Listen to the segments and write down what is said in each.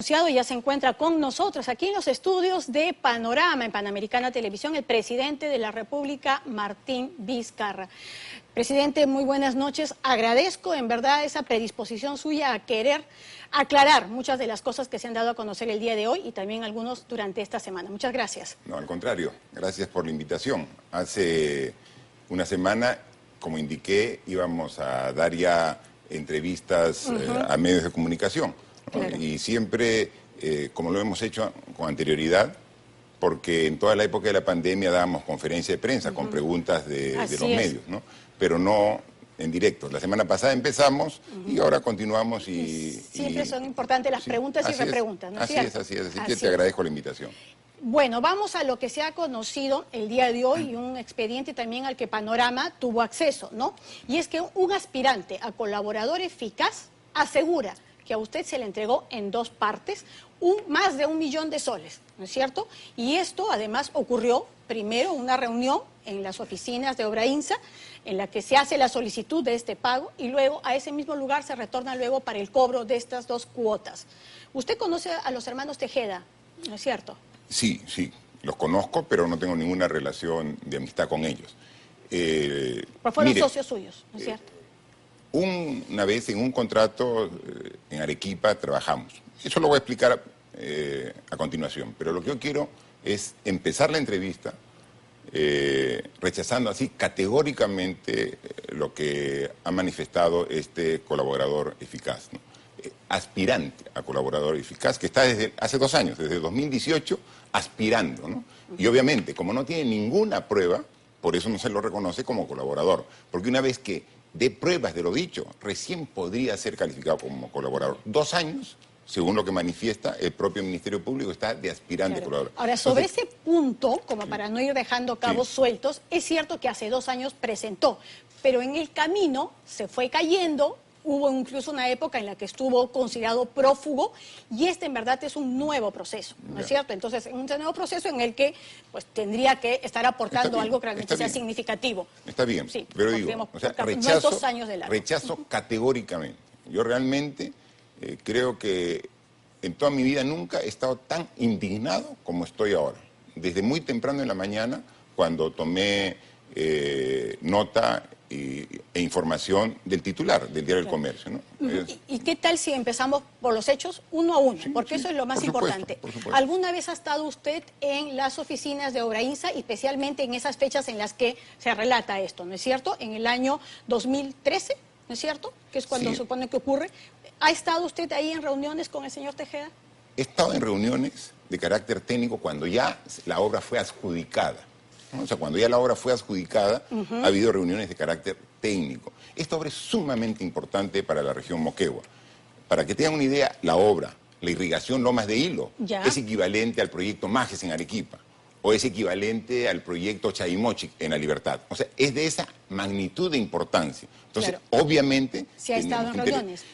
Ya se encuentra con nosotros aquí en los estudios de Panorama, en Panamericana Televisión, el presidente de la República, Martín Vizcarra. Presidente, muy buenas noches. Agradezco en verdad esa predisposición suya a querer aclarar muchas de las cosas que se han dado a conocer el día de hoy y también algunos durante esta semana. Muchas gracias. No, al contrario, gracias por la invitación. Hace una semana, como indiqué, íbamos a dar ya entrevistas a medios de comunicación. Claro. Y siempre, como lo hemos hecho con anterioridad, porque en toda la época de la pandemia dábamos conferencia de prensa con preguntas de los medios, ¿no? Pero no en directo. La semana pasada empezamos y ahora continuamos Siempre son importantes las preguntas y repreguntas, ¿no es cierto? Así que te agradezco la invitación. Bueno, vamos a lo que se ha conocido el día de hoy y un expediente también al que Panorama tuvo acceso, ¿no? Y es que un aspirante a colaborador eficaz asegura que a usted se le entregó en dos partes más de 1 millón de soles, ¿no es cierto? Y esto además ocurrió primero una reunión en las oficinas de Obrainsa en la que se hace la solicitud de este pago y luego a ese mismo lugar se retorna luego para el cobro de estas dos cuotas. Usted conoce a los hermanos Tejeda, ¿no es cierto? Sí, los conozco, pero no tengo ninguna relación de amistad con ellos. Pues fueron socios suyos, ¿no es cierto? Una vez en un contrato en Arequipa trabajamos. Eso lo voy a explicar a continuación. Pero lo que yo quiero es empezar la entrevista rechazando así categóricamente lo que ha manifestado este colaborador eficaz, ¿no? Aspirante a colaborador eficaz, que está desde hace 2 años, desde 2018, aspirando, ¿no? Y obviamente, como no tiene ninguna prueba, por eso no se lo reconoce como colaborador. Porque una vez que dé pruebas de lo dicho, recién podría ser calificado como colaborador. 2 años, según lo que manifiesta el propio Ministerio Público, está de aspirante a colaborador. Ahora, sobre ese punto, como para no ir dejando cabos sueltos, es cierto que hace 2 años presentó, pero en el camino se fue cayendo. Hubo incluso una época en la que estuvo considerado prófugo y este en verdad es un nuevo proceso, ¿no es cierto? Entonces, un nuevo proceso en el que pues tendría que estar aportando algo que realmente sea significativo. Está bien, sí, pero digo, o sea, rechazo categóricamente. Yo realmente creo que en toda mi vida nunca he estado tan indignado como estoy ahora. Desde muy temprano en la mañana, cuando tomé nota e información del titular del Diario del Comercio, ¿no? ¿Y qué tal si empezamos por los hechos uno a uno? Porque eso es lo más importante. ¿Alguna vez ha estado usted en las oficinas de Obrainsa, especialmente en esas fechas en las que se relata esto, ¿no es cierto? En el año 2013, ¿no es cierto? Que es cuando se supone que ocurre. ¿Ha estado usted ahí en reuniones con el señor Tejeda? He estado en reuniones de carácter técnico cuando ya la obra fue adjudicada. O sea, cuando ya la obra fue adjudicada, ha habido reuniones de carácter técnico. Esta obra es sumamente importante para la región Moquegua. Para que tengan una idea, la obra, la irrigación Lomas de Hilo, es equivalente al proyecto Majes en Arequipa, o es equivalente al proyecto Chaymochic en La Libertad. O sea, es de esa magnitud de importancia. Entonces, obviamente... ¿Se ha estado en reuniones?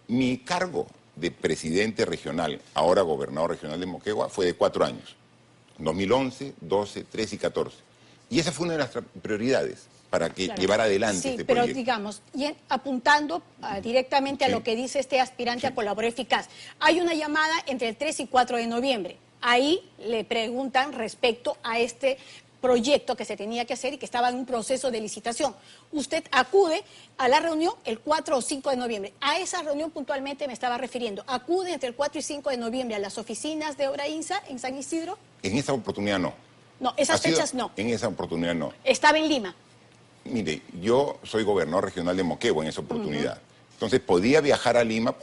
Mi cargo de presidente regional, ahora gobernador regional de Moquegua, fue de 4 años. 2011, 12, 13 y 14. Y esa fue una de las prioridades para que llevara adelante este proyecto. Pero digamos, y apuntando directamente a lo que dice este aspirante a colaborador eficaz, hay una llamada entre el 3 y 4 de noviembre. Ahí le preguntan respecto a este proyecto que se tenía que hacer y que estaba en un proceso de licitación. Usted acude a la reunión el 4 o 5 de noviembre. A esa reunión puntualmente me estaba refiriendo. ¿Acude entre el 4 y 5 de noviembre a las oficinas de Obrainsa en San Isidro? En esa oportunidad no. No, esas fechas no. En esa oportunidad no. ¿Estaba en Lima? Mire, yo soy gobernador regional de Moquegua en esa oportunidad. Entonces podía viajar a Lima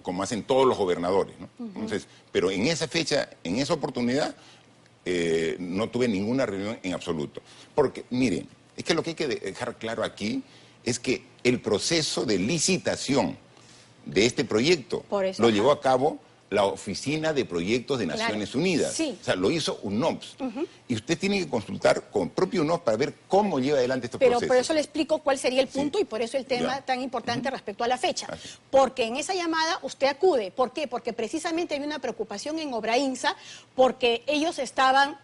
como hacen todos los gobernadores, ¿no? Entonces, pero en esa fecha, en esa oportunidad, no tuve ninguna reunión en absoluto. Porque, miren, es que lo que hay que dejar claro aquí es que el proceso de licitación de este proyecto lo llevó a cabo la Oficina de Proyectos de Naciones Unidas. O sea, lo hizo UNOPS. Y usted tiene que consultar con propio UNOPS para ver cómo lleva adelante estos procesos. Pero por eso le explico cuál sería el punto y por eso el tema tan importante respecto a la fecha. Porque en esa llamada usted acude. ¿Por qué? Porque precisamente hay una preocupación en Obrainsa porque ellos estaban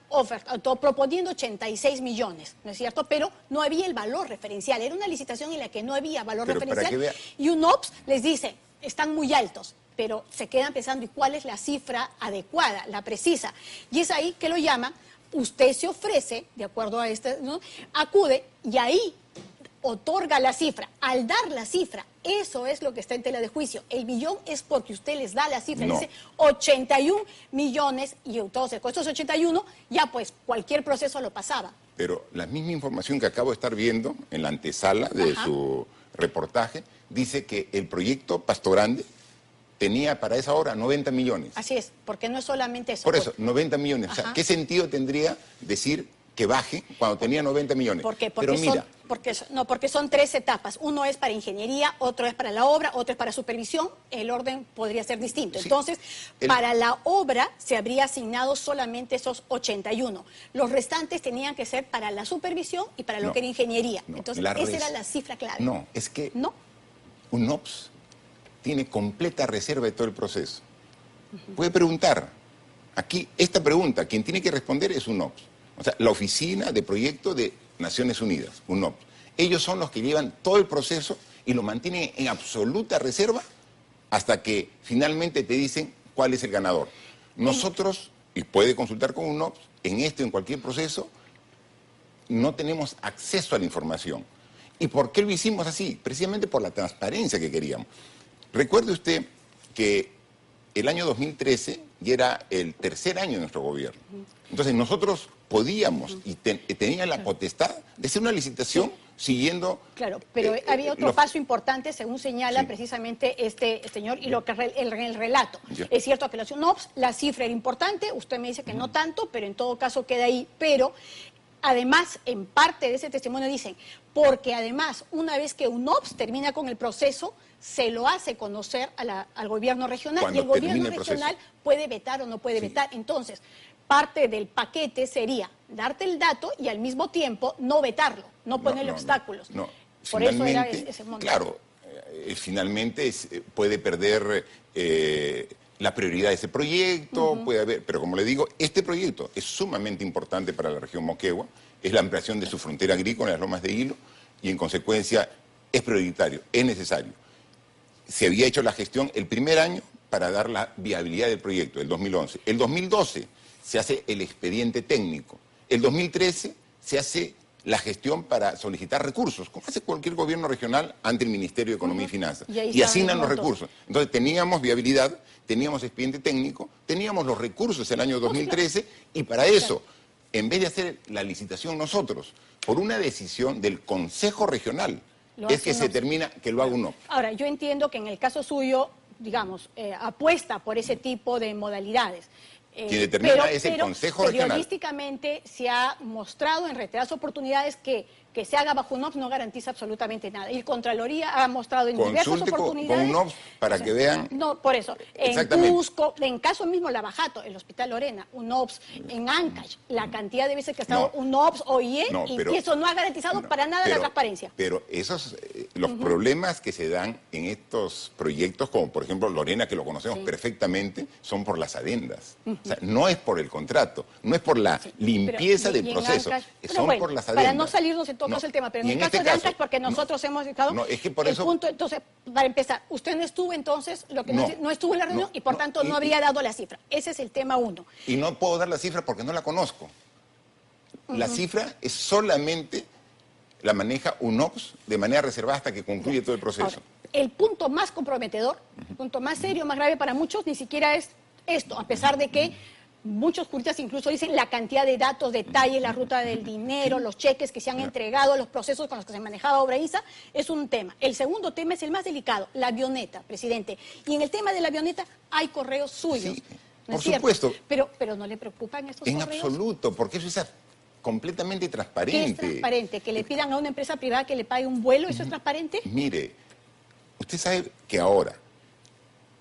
proponiendo 86 millones, ¿no es cierto? Pero no había el valor referencial. Era una licitación en la que no había valor referencial. Y UNOPS les dice, están muy altos. pero se quedan pensando, ¿y cuál es la cifra adecuada, la precisa? Y es ahí que lo llaman, usted se ofrece, de acuerdo a este, ¿no? Acude y ahí otorga la cifra. Al dar la cifra, eso es lo que está en tela de juicio. El millón es porque usted les da la cifra, No. dice 81 millones y entonces con estos 81 ya pues cualquier proceso lo pasaba. Pero la misma información que acabo de estar viendo en la antesala de Ajá. su reportaje dice que el proyecto Pasto Grande tenía para esa hora 90 millones. Así es, porque no es solamente eso. Por eso, 90 millones. O sea, Ajá. ¿qué sentido tendría decir que baje cuando tenía 90 millones? ¿Por qué? Pero mira, Porque son tres etapas. Uno es para ingeniería, otro es para la obra, otro es para supervisión. El orden podría ser distinto. Sí. Entonces, para la obra se habría asignado solamente esos 81. Los restantes tenían que ser para la supervisión y para lo No, que era ingeniería. no, Entonces, la esa era la cifra clave. no, es que ¿No? UNOPS tiene completa reserva de todo el proceso. Puede preguntar. Aquí, esta pregunta, quien tiene que responder es UNOPS. O sea, la Oficina de Proyecto de Naciones Unidas, UNOPS. Ellos son los que llevan todo el proceso y lo mantienen en absoluta reserva hasta que finalmente te dicen cuál es el ganador. Nosotros, y puede consultar con UNOPS, en este o en cualquier proceso, no tenemos acceso a la información. ¿Y por qué lo hicimos así? Precisamente por la transparencia que queríamos. Recuerde usted que el año 2013 ya era el tercer año de nuestro gobierno. Entonces nosotros podíamos y tenían la potestad de hacer una licitación siguiendo... Claro, pero había otro paso importante, según señala Sí. precisamente este señor, y lo que el relato. Ya. Es cierto que la cifra era importante, usted me dice que no tanto, pero en todo caso queda ahí. Pero además, en parte de ese testimonio dicen, porque además, una vez que UNOPS termina con el proceso, se lo hace conocer al gobierno regional, Cuando y el gobierno termine el proceso. regional puede vetar o no puede vetar. Entonces, parte del paquete sería darte el dato y al mismo tiempo no vetarlo, no ponerle obstáculos. No. Por eso era Finalmente, ese monto. claro, finalmente puede perder la prioridad de ese proyecto, puede haber, pero como le digo, este proyecto es sumamente importante para la región Moquegua, es la ampliación de su frontera agrícola en las Lomas de Hilo y en consecuencia es prioritario, es necesario. Se había hecho la gestión el primer año para dar la viabilidad del proyecto, el 2011. El 2012 se hace el expediente técnico. El 2013 se hace la gestión para solicitar recursos, como hace cualquier gobierno regional ante el Ministerio de Economía y Finanzas. Y Y asignan los montos. recursos. Entonces teníamos viabilidad, teníamos expediente técnico, teníamos los recursos el año 2013 y para eso, en vez de hacer la licitación nosotros, por una decisión del Consejo Regional, Lo es hace que se UNOPS. termina que lo haga uno. Ahora, yo entiendo que en el caso suyo, digamos, apuesta por ese tipo de modalidades. Quien determina es el Consejo Regional. Periodísticamente se ha mostrado en reiteradas oportunidades que se haga bajo UNOPS no garantiza absolutamente nada. Y Contraloría ha mostrado en diversas Consulte con oportunidades... UNOPS para que vean. No, por eso. En Exactamente. Cusco, en caso mismo Lavajato, el Hospital Lorena, UNOPS, en Ancash, la cantidad de veces que ha estado No. UNOPS, OIE, No, y pero- eso no ha garantizado No, para nada la transparencia. Pero esos, los problemas que se dan en estos proyectos, como por ejemplo Lorena, que lo conocemos perfectamente, son por las adendas. O sea, no es por el contrato, no es por la limpieza Pero, y del en proceso, Ancash, pero son bueno, por las adendas. para no salirnos en todo caso No, el tema, pero y en el caso este de Ancash, porque nosotros hemos estado... No, es que por el eso... punto, entonces, para empezar, usted no estuvo entonces, lo que no estuvo en la reunión no, y por no, tanto no habría dado la cifra. Ese es el tema uno. Y no puedo dar la cifra porque no la conozco. La cifra es solamente la maneja UNOPS de manera reservada hasta que concluye todo el proceso. Ahora, el punto más comprometedor, el punto más serio, más grave para muchos, ni siquiera es esto, a pesar de que muchos juristas incluso dicen la cantidad de datos, detalles, la ruta del dinero, los cheques que se han entregado, los procesos con los que se manejaba Obra ISA, es un tema. El segundo tema es el más delicado, la avioneta, presidente. Y en el tema de la avioneta hay correos suyos. Sí, ¿no por es cierto? supuesto. Pero ¿no le preocupan estos En correos? absoluto, porque eso es completamente ¿Qué transparente. es transparente? ¿Que le pidan a una empresa privada que le pague un vuelo? ¿Eso es transparente? Mire, usted sabe que ahora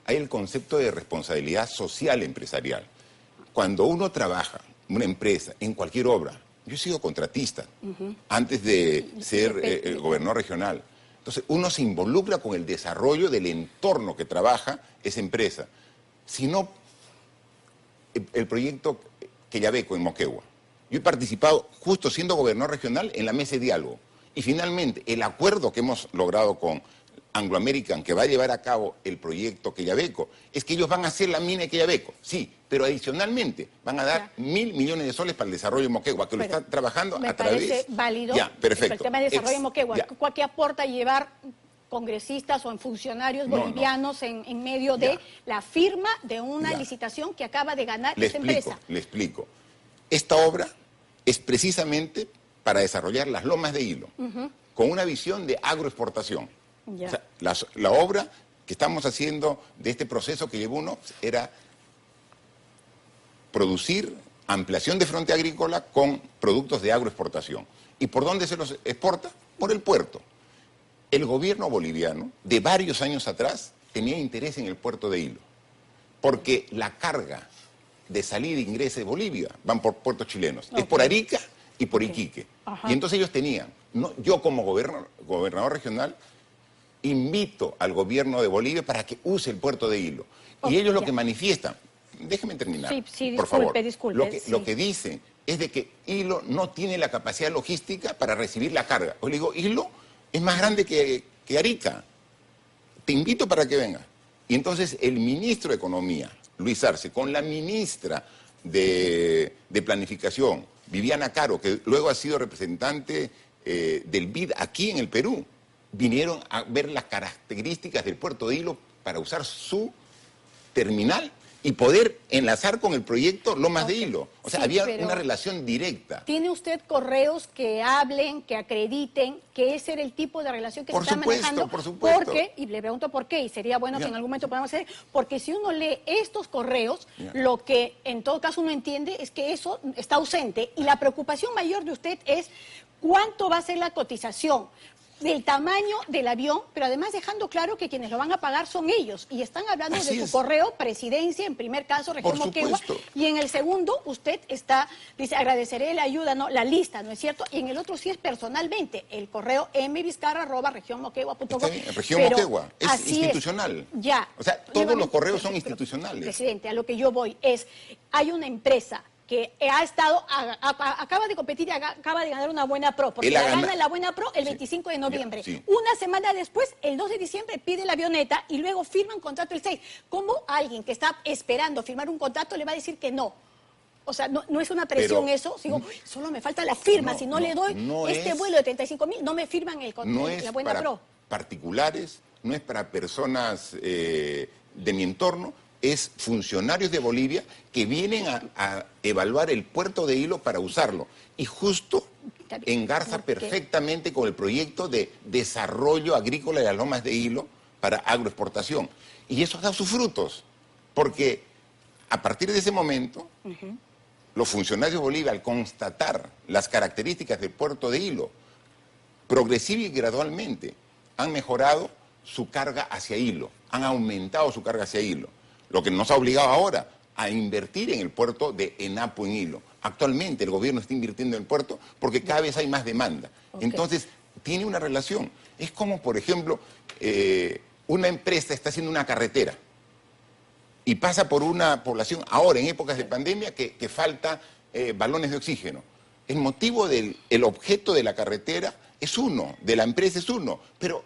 hay el concepto de responsabilidad social empresarial. Cuando uno trabaja, una empresa, en cualquier obra, yo he sido contratista antes de ser el gobernador regional. Entonces, uno se involucra con el desarrollo del entorno que trabaja esa empresa. Si no, el proyecto Quellaveco en Moquegua. Yo he participado, justo siendo gobernador regional, en la mesa de diálogo. Y finalmente, el acuerdo que hemos logrado con Anglo American, que va a llevar a cabo el proyecto Quellaveco, es que ellos van a hacer la mina de Quellaveco, sí, pero adicionalmente van a dar 1.000 millones de soles para el desarrollo de Moquegua, que lo está trabajando a través... Me parece válido. Ya, perfecto. El tema de desarrollo de Moquegua, ¿qué aporta llevar congresistas o funcionarios bolivianos en medio de la firma de una licitación que acaba de ganar esta empresa? Le explico. Esta obra es precisamente para desarrollar las lomas de hilo, con una visión de agroexportación. O sea, la obra que estamos haciendo de este proceso que llevó uno era producir ampliación de frontera agrícola con productos de agroexportación. ¿Y por dónde se los exporta? Por el puerto. El gobierno boliviano, de varios años atrás, tenía interés en el puerto de Hilo, porque la carga de salida e ingreso de Bolivia van por puertos chilenos. Es por Arica y por Iquique. Y entonces ellos tenían, yo como gobernador regional, invito al gobierno de Bolivia para que use el puerto de Hilo. Y ellos lo que manifiestan, déjeme terminar, por favor. Disculpe, lo que dicen es de que Hilo no tiene la capacidad logística para recibir la carga. Yo le digo, Hilo es más grande que Arica. Te invito para que venga. Y entonces el ministro de Economía, Luis Arce, con la ministra de Planificación, Viviana Caro, que luego ha sido representante del BID aquí en el Perú, vinieron a ver las características del puerto de Hilo para usar su terminal y poder enlazar con el proyecto Lomas de Hilo. O sea, había una relación directa. ¿Tiene usted correos que hablen, que acrediten que ese era el tipo de relación que se está manejando? Por supuesto. Porque, y le pregunto por qué, y sería bueno que en algún momento podamos hacer, porque si uno lee estos correos, lo que en todo caso uno entiende es que eso está ausente, y la preocupación mayor de usted es cuánto va a ser la cotización, del tamaño del avión, pero además dejando claro que quienes lo van a pagar son ellos. Y están hablando de su correo, presidencia, en primer caso, región Moquegua, y en el segundo, usted dice, agradeceré la ayuda, no, la lista, ¿no es cierto? Y en el otro sí es personalmente, el correo mvizcarra@regionmoquegua.com. Región Moquegua, es institucional. O sea, todos los correos son institucionales. Presidente, a lo que yo voy es, hay una empresa que acaba de competir y acaba de ganar una buena pro, porque gana la buena pro el 25 de noviembre. Una semana después, el 2 de diciembre, pide la avioneta y luego firma un contrato el 6. ¿Cómo alguien que está esperando firmar un contrato le va a decir que no? O sea, no es una presión eso. Digo, solo me falta la firma. Si no le doy vuelo de 35.000, no me firman la buena pro. Particulares, no es para personas de mi entorno, es funcionarios de Bolivia que vienen a evaluar el puerto de Hilo para usarlo. Y justo engarza perfectamente con el proyecto de desarrollo agrícola de las lomas de Hilo para agroexportación. Y eso ha dado sus frutos, porque a partir de ese momento, los funcionarios de Bolivia, al constatar las características del puerto de Hilo, progresiva y gradualmente, han mejorado su carga hacia Hilo, han aumentado su carga hacia Hilo. Lo que nos ha obligado ahora a invertir en el puerto de Enapo en Hilo. Actualmente el gobierno está invirtiendo en el puerto porque cada vez hay más demanda. Entonces, tiene una relación. Es como, por ejemplo, una empresa está haciendo una carretera y pasa por una población, ahora en épocas de pandemia, que falta balones de oxígeno. El motivo el objeto de la carretera es uno, de la empresa es uno, pero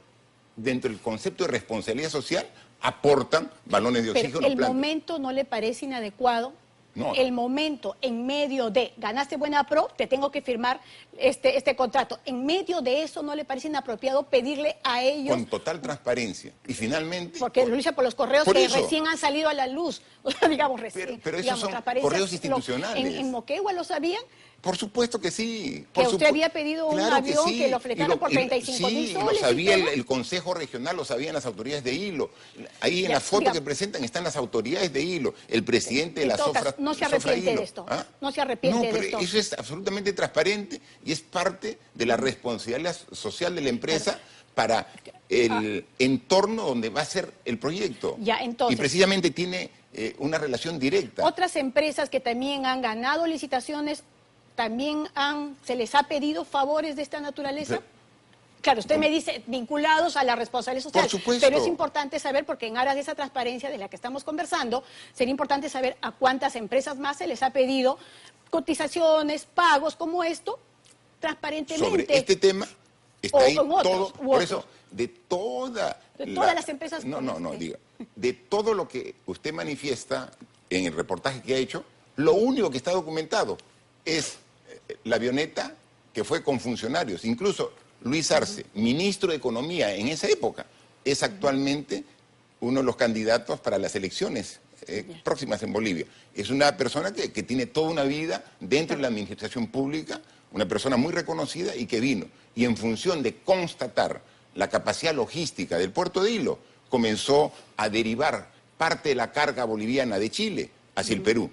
dentro del concepto de responsabilidad social aportan balones de oxígeno. Pero el momento no le parece inadecuado. No. El momento en medio de ganaste buena pro, te tengo que firmar este contrato. En medio de eso, ¿no le parece inapropiado pedirle a ellos? Con total transparencia. Y finalmente... Porque lo hice por los correos que recién han salido a la luz. O sea, digamos, recién. Pero esos son correos institucionales. ¿En Moquegua lo sabían? Por supuesto que sí. Que usted había pedido un avión que lo fletaran por 35.000 soles. Sí, lo sabía el Consejo Regional, lo sabían las autoridades de Hilo. Ahí en la foto que presentan están las autoridades de Hilo, el presidente de la Sofra. No se arrepiente de esto. No se arrepiente de esto. Eso es absolutamente transparente y es parte de la responsabilidad social de la empresa para el entorno donde va a ser el proyecto. Y precisamente tiene una relación directa. Otras empresas que también han ganado licitaciones, ¿también se les ha pedido favores de esta naturaleza? Claro, usted me dice vinculados a la responsabilidad social. Por supuesto. Pero es importante saber, porque en aras de esa transparencia de la que estamos conversando, sería importante saber a cuántas empresas más se les ha pedido cotizaciones, pagos como esto, transparentemente. Sobre este tema está ahí todo, por eso, de toda De todas las empresas. No, diga. De todo lo que usted manifiesta en el reportaje que ha hecho, lo único que está documentado es la avioneta que fue con funcionarios. Incluso Luis Arce, ministro de Economía en esa época, es actualmente uno de los candidatos para las elecciones próximas en Bolivia. Es una persona que tiene toda una vida dentro de la administración pública, una persona muy reconocida y que vino. Y en función de constatar la capacidad logística del puerto de Hilo, comenzó a derivar parte de la carga boliviana de Chile hacia el Perú.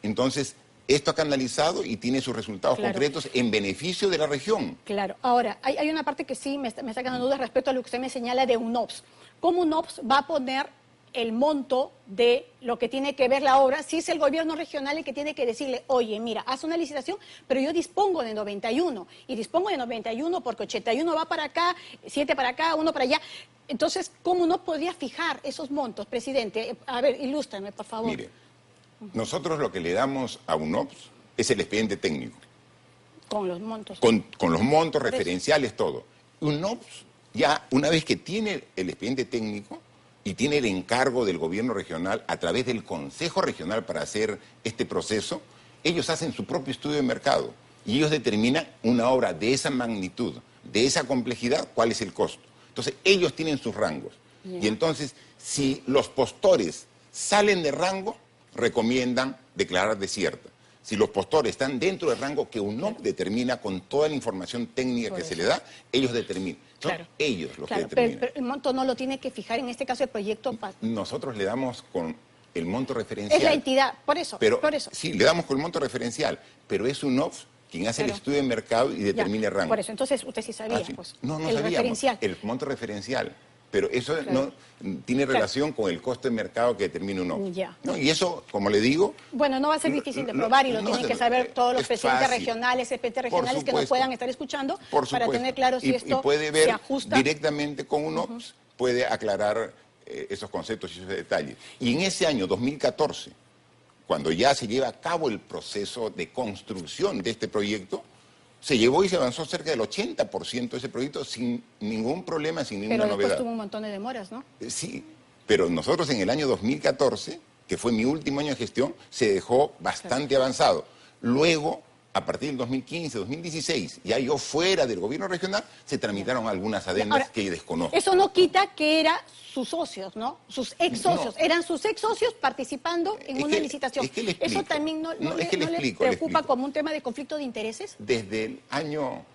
Entonces, esto ha canalizado y tiene sus resultados concretos en beneficio de la región. Claro. Ahora, hay una parte que sí me está quedando dudas respecto a lo que usted me señala de UNOPS. ¿Cómo UNOPS va a poner el monto de lo que tiene que ver la obra si es el gobierno regional el que tiene que decirle, oye, mira, haz una licitación, pero yo dispongo de 91, y dispongo de 91 porque 81 va para acá, 7 para acá, 1 para allá? Entonces, ¿cómo no podría fijar esos montos, presidente? A ver, ilústrame, por favor. Mire, nosotros lo que le damos a UNOPS es el expediente técnico. Con los montos. Con los montos referenciales, todo. UNOPS, ya una vez que tiene el expediente técnico y tiene el encargo del gobierno regional a través del Consejo Regional para hacer este proceso, ellos hacen su propio estudio de mercado y ellos determinan una obra de esa magnitud, de esa complejidad, cuál es el costo. Entonces, ellos tienen sus rangos. Y entonces, si los postores salen de rango, recomiendan declarar desierta. Si los postores están dentro del rango que UNOP determina con toda la información técnica que se le da, ellos determinan. Son ellos los que determinan. Pero el monto no lo tiene que fijar, en este caso, el proyecto. Nosotros le damos con el monto referencial. Es la entidad, por eso. Sí, le damos con el monto referencial, pero es UNOP quien hace el estudio de mercado y determina el rango. Por eso, entonces usted sí sabía, pues. No el sabíamos. Referencial. El monto referencial. Pero eso no tiene relación con el costo de mercado que determina uno. ¿No? Y eso, como le digo... Bueno, no va a ser difícil de probar y lo tienen que saber todos los presidentes regionales, presidentes regionales que nos puedan estar escuchando para tener claro si esto y puede ver se ajusta directamente con UNOPS, puede aclarar esos conceptos y esos detalles. Y en ese año, 2014, cuando ya se lleva a cabo el proceso de construcción de este proyecto, se llevó y se avanzó cerca del 80% de ese proyecto sin ningún problema, sin ninguna novedad. Pero después tuvo un montón de demoras, ¿no? Sí, pero nosotros en el año 2014, que fue mi último año de gestión, se dejó bastante avanzado. Luego, a partir del 2015, 2016, ya yo fuera del gobierno regional, se tramitaron algunas adendas que desconozco. Eso no quita que eran sus socios, ¿no? Sus ex socios. Eran sus ex socios participando en una licitación. ¿Eso también no le preocupa como un tema de conflicto de intereses? Desde el año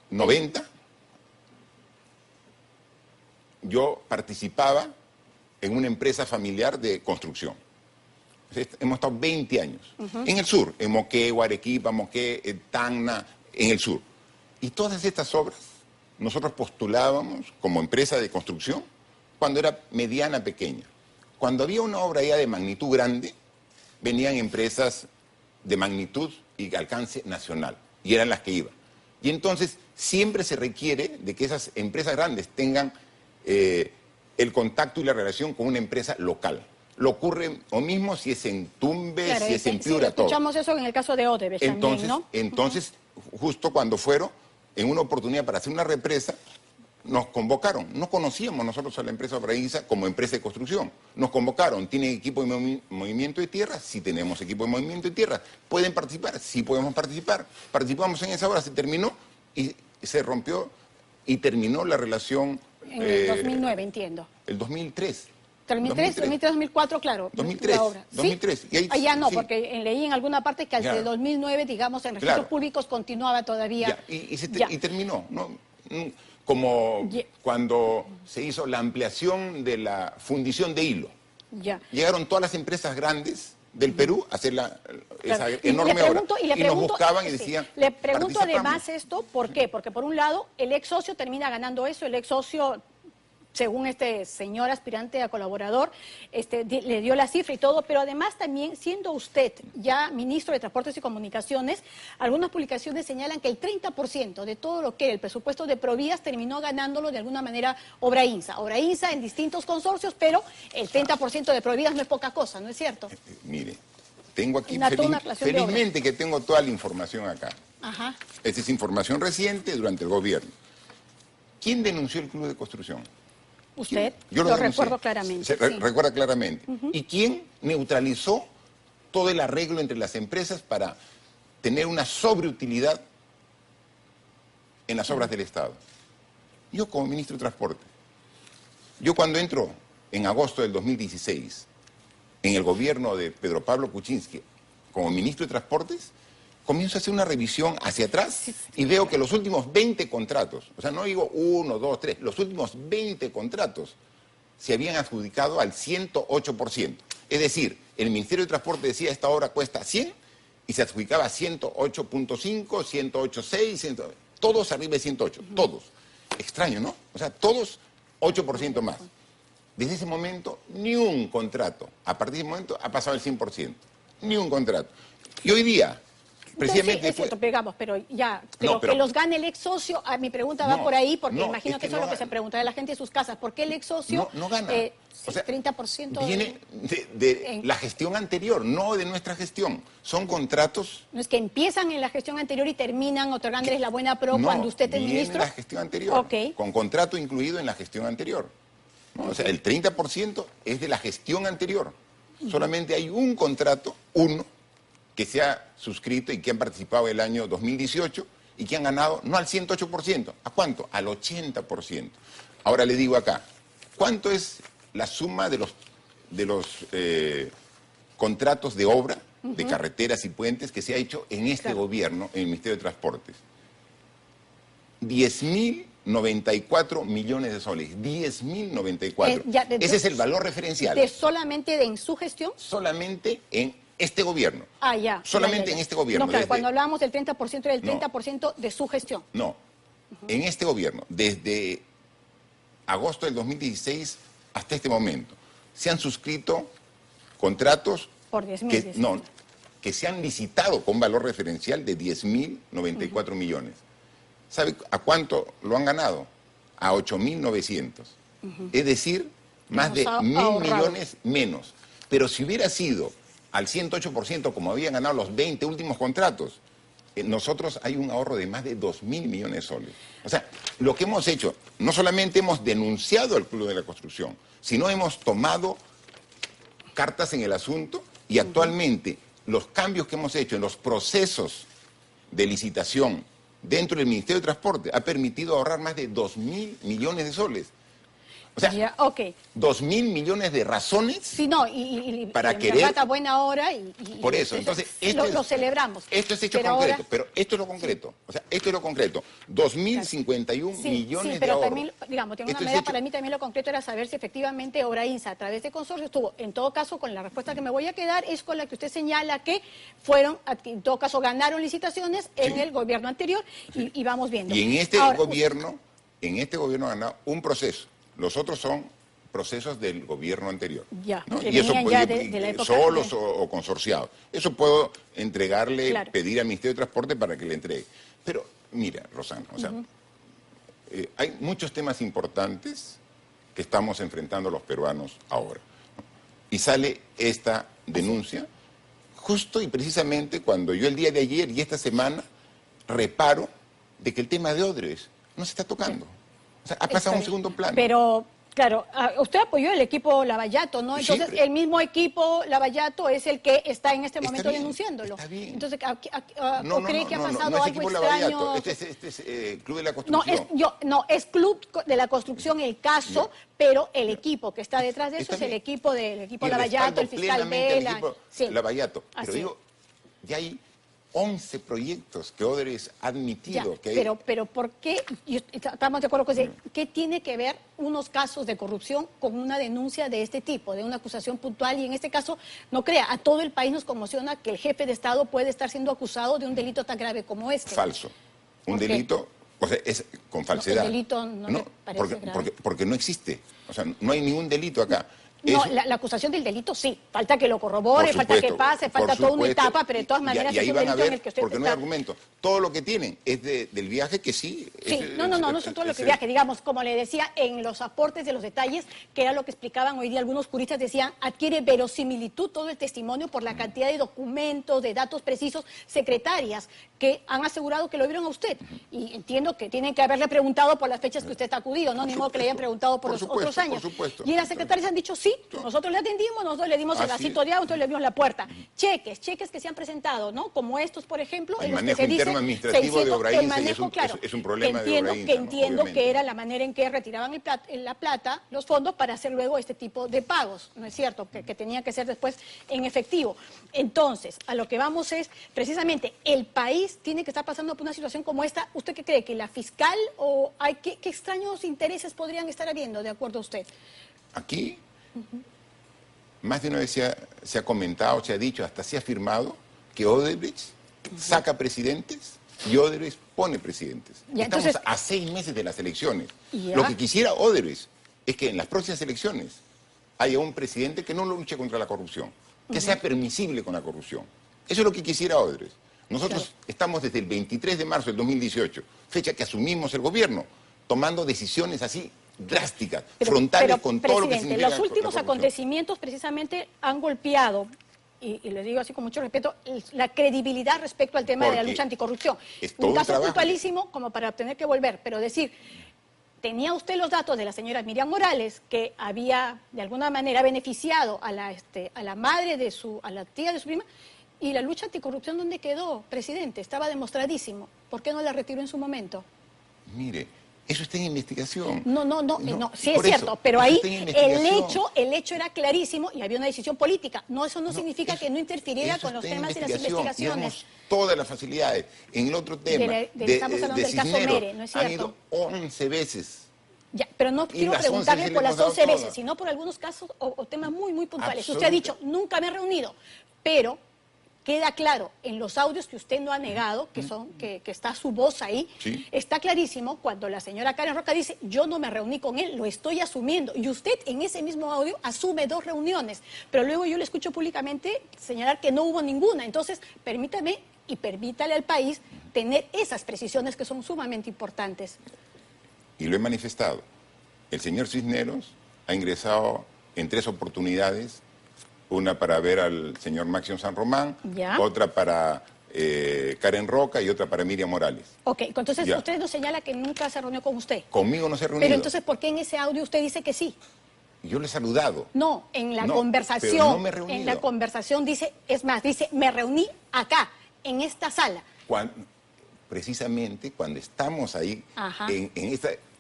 90, yo participaba en una empresa familiar de construcción. Hemos estado 20 años en el sur, en Moquegua, Arequipa, Tacna, en el sur. Y todas estas obras nosotros postulábamos como empresa de construcción cuando era mediana, pequeña. Cuando había una obra ya de magnitud grande, venían empresas de magnitud y alcance nacional, y eran las que iban. Y entonces siempre se requiere de que esas empresas grandes tengan el contacto y la relación con una empresa local. Lo ocurre o mismo si es en Tumbes, si es en Piura, todo. Escuchamos eso en el caso de Odebrecht también, ¿no? Entonces, justo cuando fueron, en una oportunidad para hacer una represa, nos convocaron. No conocíamos nosotros a la empresa Obrainsa como empresa de construcción. Nos convocaron. ¿Tienen equipo de movimiento de tierra? Sí tenemos equipo de movimiento de tierra. ¿Pueden participar? Sí podemos participar. Participamos en esa obra, se terminó y se rompió y terminó la relación... En el 2009, entiendo. El 2003. 2003, 2004, claro. 2003, la obra. 2003. ¿Sí? Y ahí, ya no, porque leí en alguna parte que hasta el 2009, digamos, en registros públicos continuaba todavía. Y terminó, ¿no? Como cuando se hizo la ampliación de la fundición de hilo. Llegaron todas las empresas grandes del Perú a hacer esa enorme obra. Y nos buscaban y decían... Le pregunto además esto, ¿por qué? Porque por un lado, el ex socio termina ganando eso, el ex socio... según este señor aspirante a colaborador, le dio la cifra y todo, pero además también, siendo usted ya ministro de Transportes y Comunicaciones, algunas publicaciones señalan que el 30% de todo lo que era el presupuesto de Provías terminó ganándolo de alguna manera Obrainsa. Obrainsa en distintos consorcios, pero el 30% de Provías no es poca cosa, ¿no es cierto? Mire, tengo aquí, felizmente que tengo toda la información acá. Esta es información reciente durante el gobierno. ¿Quién denunció el Club de Construcción? Usted, Yo lo denuncié. recuerdo claramente. Se sí. recuerda claramente. ¿Y quién neutralizó todo el arreglo entre las empresas para tener una sobreutilidad en las obras del Estado? Yo como ministro de Transporte. Yo cuando entro en agosto del 2016 en el gobierno de Pedro Pablo Kuczynski como ministro de Transportes, comienzo a hacer una revisión hacia atrás y veo que los últimos 20 contratos, o sea, no digo 1, 2, 3, los últimos 20 contratos se habían adjudicado al 108%. Es decir, el Ministerio de Transporte decía esta obra cuesta 100 y se adjudicaba 108.5, 108.6, todos arriba de 108, todos. Extraño, ¿no? O sea, todos 8% más. Desde ese momento, ni un contrato. A partir de ese momento ha pasado el 100%. Ni un contrato. Y hoy día, precisamente... Sí, es cierto, digamos, pero ya, pero que los gane el ex socio, mi pregunta va por ahí, porque imagino que eso es lo que se pregunta de la gente de sus casas. ¿Por qué el ex socio no gana? O sea, 30% viene de la gestión anterior, no de nuestra gestión. Son contratos... No es que empiezan en la gestión anterior y terminan otorgándoles la buena pro cuando usted es ministro. No, en la gestión anterior, con contrato incluido en la gestión anterior. ¿No? O sea, el 30% es de la gestión anterior. Solamente hay un contrato, uno, que se ha suscrito y que han participado el año 2018 y que han ganado no al 108%. ¿A cuánto? Al 80%. Ahora le digo acá, ¿cuánto es la suma de los contratos de obra, de carreteras y puentes que se ha hecho en este gobierno, en el Ministerio de Transportes? 10.094 millones de soles. 10.094. Ese es el valor referencial. ¿Solamente en su gestión? Solamente en este gobierno. Ya. Solamente en este gobierno. No, claro, cuando hablábamos del 30%, era el 30% de su gestión. No, en este gobierno, desde agosto del 2016 hasta este momento, se han suscrito contratos por 10.000. Que se han licitado con valor referencial de 10.094 millones. ¿Sabe a cuánto lo han ganado? A 8.900. Es decir, más de 1.000 millones menos. Pero si hubiera sido al 108% como habían ganado los 20 últimos contratos, nosotros hay un ahorro de más de 2.000 millones de soles. O sea, lo que hemos hecho, no solamente hemos denunciado al Club de la Construcción, sino hemos tomado cartas en el asunto y actualmente los cambios que hemos hecho en los procesos de licitación dentro del Ministerio de Transporte ha permitido ahorrar más de 2.000 millones de soles. O sea, 2.000 millones de razones para querer... a buena hora por eso, entonces... Lo celebramos. Esto es hecho concreto, pero esto es lo concreto. O sea, esto es lo concreto. 2.051 millones de ahorros. También, digamos, de una manera, para mí también lo concreto era saber si efectivamente Obrainsa, a través de consorcio, estuvo, en todo caso, con la respuesta que me voy a quedar, es con la que usted señala que fueron, en todo caso, ganaron licitaciones en el gobierno anterior y vamos viendo. Y en este gobierno ha ganado un proceso. Los otros son procesos del gobierno anterior. ¿No? Y eso puede de la época solos o consorciados. Eso puedo entregarle, pedir al Ministerio de Transporte para que le entregue. Pero, mira, Rosana, o sea, hay muchos temas importantes que estamos enfrentando los peruanos ahora. ¿No? Y sale esta denuncia justo y precisamente cuando yo el día de ayer y esta semana reparo de que el tema de Odres no se está tocando. O sea, ha pasado a un segundo plano. Pero, claro, usted apoyó el equipo Lavallato, ¿no? Entonces, el mismo equipo Lavallato es el que está en este momento denunciándolo. Está bien. Entonces, ¿cree que ha pasado algo extraño? Lavallato. Este es Club de la Construcción. Es Club de la Construcción el caso, pero el equipo que está detrás de eso es el equipo Lavallato, el fiscal Vela. Lavallato. Pero digo, ya hay 11 proyectos que Odres ha admitido. Pero ¿por qué? Estamos de acuerdo con eso. ¿Qué tiene que ver unos casos de corrupción con una denuncia de este tipo, de una acusación puntual? Y en este caso, no crea, a todo el país nos conmociona que el jefe de Estado puede estar siendo acusado de un delito tan grave como este. Falso. Un delito, o sea, es con falsedad. El delito no me parece grave. Porque no existe. O sea, no hay ningún delito acá. No, la acusación del delito sí, falta que lo corrobore, falta que pase, falta toda una etapa, pero de todas maneras y ahí es un van a delito en ver, el que usted porque no está... hay argumento. Todo lo que tienen es del viaje que sí. Sí, no son todo lo que viaje, digamos, como le decía, en los aportes de los detalles, que era lo que explicaban hoy día algunos juristas, decían, adquiere verosimilitud todo el testimonio por la cantidad de documentos, de datos precisos, secretarias que han asegurado que lo vieron a usted. Y entiendo que tienen que haberle preguntado por las fechas que usted ha acudido, ¿no? Ni modo que le hayan preguntado por los otros años. Por supuesto. Y las secretarias han dicho, sí, nosotros le atendimos, nosotros le dimos el vasito de agua, nosotros le abrimos la puerta. Cheques que se han presentado, ¿no? Como estos, por ejemplo, el en los manejo que se interno dice administrativo de Obra Insa es un problema de Obra Insa, entiendo que era la manera en que retiraban la plata, los fondos, para hacer luego este tipo de pagos, ¿no es cierto? Que tenía que ser después en efectivo. Entonces, a lo que vamos es, precisamente, el país tiene que estar pasando por una situación como esta. ¿Usted qué cree? ¿Que la fiscal o qué extraños intereses podrían estar habiendo, de acuerdo a usted? Aquí, más de una vez se ha comentado, se ha dicho, hasta se ha afirmado que Odebrecht saca presidentes y Odebrecht pone presidentes. Estamos a 6 meses de las elecciones. Lo que quisiera Odebrecht es que en las próximas elecciones haya un presidente que no luche contra la corrupción, que sea permisible con la corrupción. Eso es lo que quisiera Odebrecht. Nosotros estamos desde el 23 de marzo del 2018, fecha que asumimos el gobierno, tomando decisiones así drásticas, frontales con todo lo que significa los últimos acontecimientos precisamente han golpeado, y le digo así con mucho respeto, la credibilidad respecto al tema de la lucha anticorrupción. Un caso puntualísimo como para tener que volver, pero decir, ¿tenía usted los datos de la señora Miriam Morales, que había de alguna manera beneficiado a la madre de a la tía de su prima? ¿Y la lucha anticorrupción dónde quedó, presidente? Estaba demostradísimo. ¿Por qué no la retiró en su momento? Mire, eso está en investigación. No, sí es cierto, pero ahí el hecho era clarísimo y había una decisión política. Eso no significa que no interfiriera con los temas de las investigaciones. Tenemos todas las facilidades. En el otro tema, estamos hablando del caso Mere, ¿no es cierto? Han ido 11 veces. Ya, pero no quiero preguntarle por las 11 veces, sino por algunos casos o temas muy, muy puntuales. Usted ha dicho, nunca me he reunido, pero queda claro en los audios que usted no ha negado, que está su voz ahí, está clarísimo cuando la señora Karen Roca dice, yo no me reuní con él, lo estoy asumiendo. Y usted en ese mismo audio asume 2 reuniones, pero luego yo le escucho públicamente señalar que no hubo ninguna. Entonces, permítame y permítale al país tener esas precisiones que son sumamente importantes. Y lo he manifestado. El señor Cisneros ha ingresado en 3 oportunidades, una para ver al señor Máximo San Román, otra para Karen Roca y otra para Miriam Morales. Ok, entonces usted nos señala que nunca se reunió con usted. Conmigo no se ha reunido. Pero entonces, ¿por qué en ese audio usted dice que sí? Yo le he saludado. No, en la conversación. Pero no me he reunido. En la conversación dice, dice, me reuní acá, en esta sala. Precisamente cuando estamos ahí,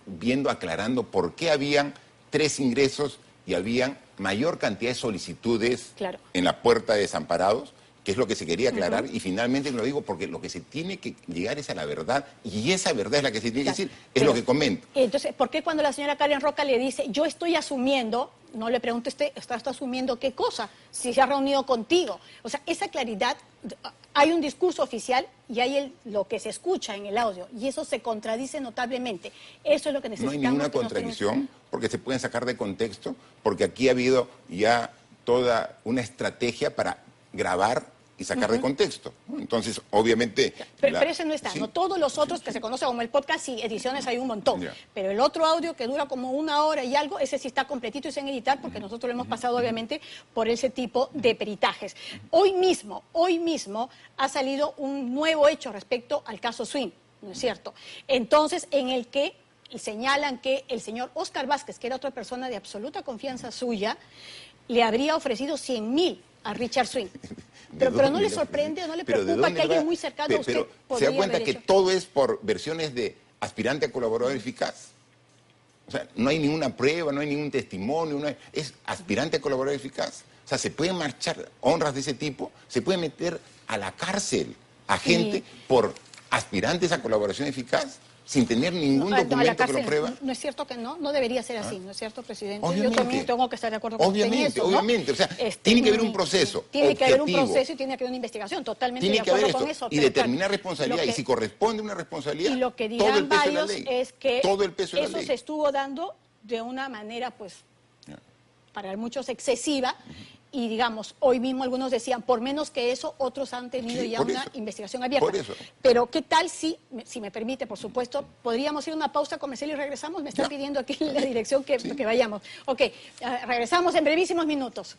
viendo, aclarando por qué habían 3 ingresos y habían mayor cantidad de solicitudes en la puerta de desamparados, que es lo que se quería aclarar, y finalmente lo digo porque lo que se tiene que llegar es a la verdad, y esa verdad es la que se tiene que decir, es lo que comento. Entonces, ¿por qué cuando la señora Karen Roca le dice, yo estoy asumiendo, no le pregunte usted, ¿está asumiendo qué cosa? Si se ha reunido contigo. O sea, esa claridad, hay un discurso oficial y hay lo que se escucha en el audio, y eso se contradice notablemente. Eso es lo que necesitamos. No hay ninguna contradicción, porque se pueden sacar de contexto, porque aquí ha habido ya toda una estrategia para grabar y sacar de contexto. Entonces, obviamente... Pero ese no está, ¿no? Todos los otros que se conocen como el podcast, y ediciones hay un montón. Pero el otro audio que dura como 1 hora y algo, ese sí está completito y sin editar, porque nosotros lo hemos pasado, obviamente, por ese tipo de peritajes. Hoy mismo ha salido un nuevo hecho respecto al caso Swing, ¿no es cierto? Entonces, en el que señalan que el señor Óscar Vázquez, que era otra persona de absoluta confianza suya, le habría ofrecido 100.000 a Richard Swing. Pero no le sorprende o no le preocupa que alguien muy cercano a usted podría ¿se da cuenta que todo es por versiones de aspirante a colaborador eficaz? O sea, no hay ninguna prueba, no hay ningún testimonio, es aspirante a colaborador eficaz. O sea, se pueden marchar honras de ese tipo, se puede meter a la cárcel a gente por aspirantes a colaboración eficaz, sin tener ningún documento que lo prueba. No es cierto que no debería ser así, ¿no es cierto, presidente? Obviamente, yo también tengo que estar de acuerdo con usted en eso, obviamente, o sea, tiene que haber un proceso Tiene que haber un proceso y tiene que haber una investigación, totalmente de acuerdo con eso. Y determinar responsabilidad, y si corresponde una responsabilidad, y lo que dirán varios es que todo el peso de la eso ley. se estuvo dando de una manera, pues, para muchos excesiva, y digamos, hoy mismo algunos decían, por menos que eso, otros han tenido ya una investigación abierta. Por eso. Pero ¿qué tal si me permite, por supuesto, podríamos ir a una pausa comercial y regresamos? Me están pidiendo aquí la dirección que vayamos. Ok, regresamos en brevísimos minutos.